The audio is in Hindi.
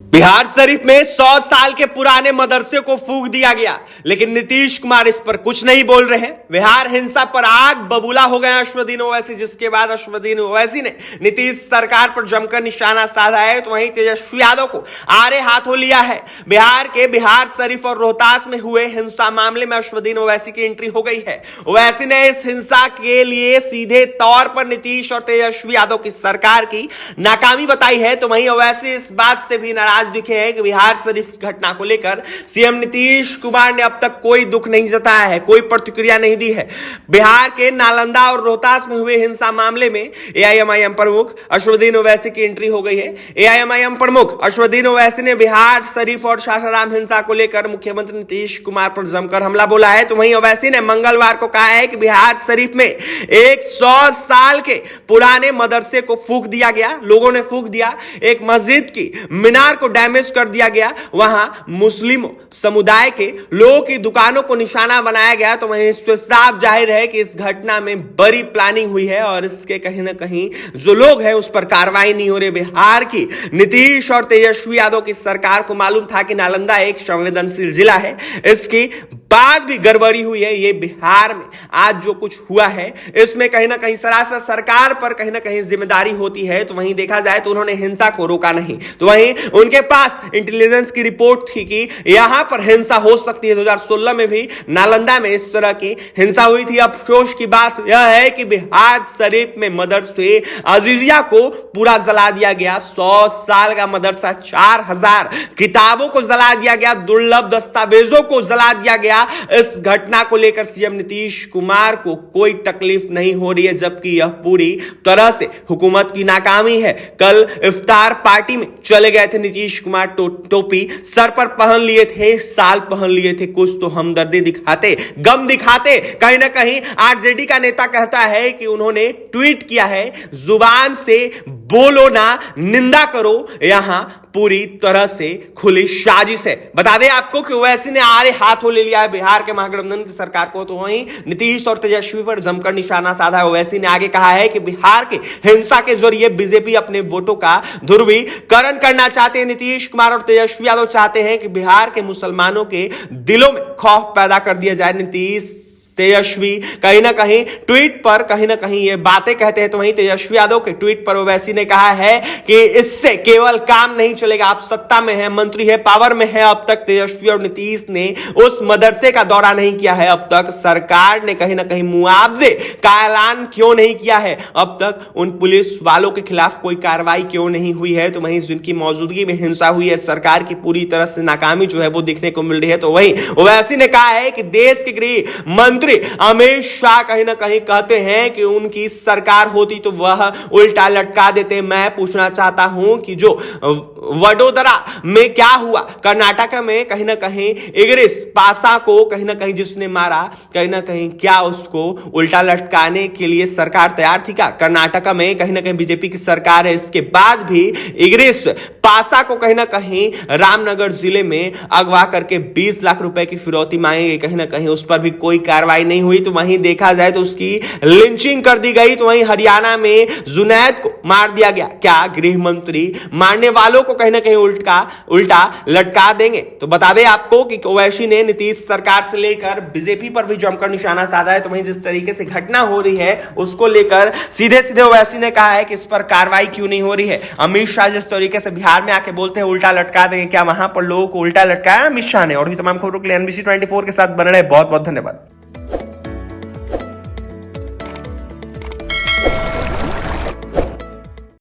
बिहार शरीफ में 100 साल के पुराने मदरसे को फूंक दिया गया, लेकिन नीतीश कुमार इस पर कुछ नहीं बोल रहे हैं। बिहार हिंसा पर आग बबूला हो गए अश्वदीन ओवैसी, जिसके बाद अश्वदीन ओवैसी ने नीतीश सरकार पर जमकर निशाना साधा है, तो वहीं तेजस्वी यादव को आड़े हाथों लिया है। बिहार के बिहार शरीफ और रोहतास में हुए हिंसा मामले में अश्वदीन ओवैसी की एंट्री हो गई है। ओवैसी ने इस हिंसा के लिए सीधे तौर पर नीतीश और तेजस्वी यादव की सरकार की नाकामी बताई है। तो वहीं ओवैसी इस बात से भी नाराज दिखे हैं कि बिहार शरीफ की घटना को लेकर सीएम नीतीश कुमार ने अब तक कोई दुख नहीं जताया है, कोई प्रतिक्रिया नहीं दी है। बिहार के नालंदा और रोहतास में हुए हिंसा मामले में एआईएमआईएम प्रमुख अश्वदीन ओवैसी की एंट्री हो गई है। एआईएमआईएम प्रमुख अश्वदीन ओवैसी ने बिहार शरीफ और सासाराम हिंसा को लेकर मुख्यमंत्री नीतीश कुमार पर जमकर हमला बोला है। तो वहीं ओवैसी ने मंगलवार को कहा है कि बिहार शरीफ में एक 100 साल के पुराने मदरसे को फूंक दिया गया, लोगों ने फूंक दिया। एक मस्जिद की मीनार को डैमेज कर दिया गया, वहां मुस्लिम समुदाय के लोगों की दुकानों को निशाना बनाया गया। तो वहीं इससे साफ जाहिर है कि इस घटना में बड़ी प्लानिंग हुई है और इसके कहीं ना कहीं जो लोग हैं उस पर कार्रवाई नहीं हो रही। बिहार की नीतीश और तेजस्वी यादव की सरकार को मालूम था कि नालंदा एक संवेदनशील जिला है, इसकी बाद भी गड़बड़ी हुई है। ये बिहार में आज जो कुछ हुआ है इसमें कहीं ना कहीं सरासर सरकार पर कहीं ना कहीं जिम्मेदारी होती है। तो वहीं देखा जाए तो उन्होंने हिंसा को रोका नहीं। तो वहीं उनके पास इंटेलिजेंस की रिपोर्ट थी कि यहां पर हिंसा हो सकती है। 2016 में भी नालंदा में इस तरह की हिंसा हुई थी। अफसोस की बात यह है कि बिहार शरीफ में मदरसे अजीजिया को पूरा जला दिया गया। 100 साल का मदरसा, 4000 किताबों को जला दिया गया, दुर्लभ दस्तावेजों को जला दिया गया। इस घटना को लेकर सीएम नीतीश कुमार को कोई तकलीफ नहीं हो रही है, जबकि यह पूरी तरह से हुकूमत की नाकामी है। कल इफ्तार पार्टी में चले गए थे नीतीश कुमार, टोपी सर पर पहन लिए थे, साल पहन लिए थे, कुछ तो हमदर्दी दिखाते, गम दिखाते। कहीं ना कहीं आरजेडी का नेता कहता है कि उन्होंने ट्वीट किया है, जुबान से बोलो ना, निंदा करो, यहां पूरी तरह से खुली साजिश है। बता दें आपको कि ओवैसी ने आड़े हाथों ले लिया है बिहार के महागठबंधन की सरकार को। तो वहीं नीतीश और तेजस्वी पर जमकर निशाना साधा है। ओवैसी ने आगे कहा है कि बिहार के हिंसा के जरिए बीजेपी अपने वोटों का ध्रुवीकरण करना चाहते हैं। नीतीश कुमार और तेजस्वी यादव चाहते हैं कि बिहार के मुसलमानों के दिलों में खौफ पैदा कर दिया जाए। नीतीश तेजस्वी कहीं ना कहीं ट्वीट पर कहीं ना कहीं ये बातें कहते हैं। तो वहीं तेजस्वी यादव के ट्वीट पर ओवैसी ने कहा है कि इससे केवल काम नहीं चलेगा, आप सत्ता में है, मंत्री है, पावर में है। अब तक तेजस्वी और नीतीश ने उस मदरसे का दौरा नहीं किया है। अब तक सरकार ने कहीं ना कहीं मुआवजे का ऐलान क्यों नहीं किया है, अब तक उन पुलिस वालों के खिलाफ कोई कार्रवाई क्यों नहीं हुई है। तो वहीं जिनकी मौजूदगी में हिंसा हुई है, सरकार की पूरी तरह से नाकामी जो है वो देखने को मिल रही है। तो वहीं ओवैसी ने कहा है कि देश के गृह मंत्री अमित शाह कहीं ना कहीं कहते हैं कि उनकी सरकार होती तो वह उल्टा लटका देते। मैं पूछना चाहता हूं कि जो वडोदरा में क्या हुआ, कर्नाटक में कहीं ना कहीं इग्रिस पासा को कहीं ना कहीं जिसने मारा, कहीं ना कहीं क्या उसको उल्टा लटकाने के लिए सरकार तैयार थी क्या? कर्नाटक में कहीं ना कहीं बीजेपी की सरकार है, इसके बाद भी इग्रिस पासा को कहीं ना कहीं रामनगर जिले में अगवा करके 20 लाख रुपए की फिरौती मांगी, कहीं ना कहीं उस पर भी कोई कार्रवाई नहीं हुई। तो वहीं देखा जाए तो उसकी लिंचिंग कर दी गई। तो वहीं हरियाणा में जुनैद को मार दिया गया। क्या गृह मंत्री मारने वालों को कहीं ना कहीं उल्टा लटका देंगे? तो बता दें आपको कि ओवैसी ने नीतीश सरकार से लेकर बीजेपी पर भी जमकर निशाना साधा है। तो वहीं जिस तरीके से घटना हो रही है उसको लेकर सीधे सीधे ओवैसी ने कहा है कि इस पर कार्रवाई क्यों नहीं हो रही है। अमित शाह जिस तरीके से बिहार में आके बोलते हैं उल्टा लटका देंगे, क्या वहां पर लोगों को उल्टा लटकाया अमित शाह ने? और भी तमाम खबरों के लिए NBC 24 के साथ बने रहे। बहुत बहुत धन्यवाद।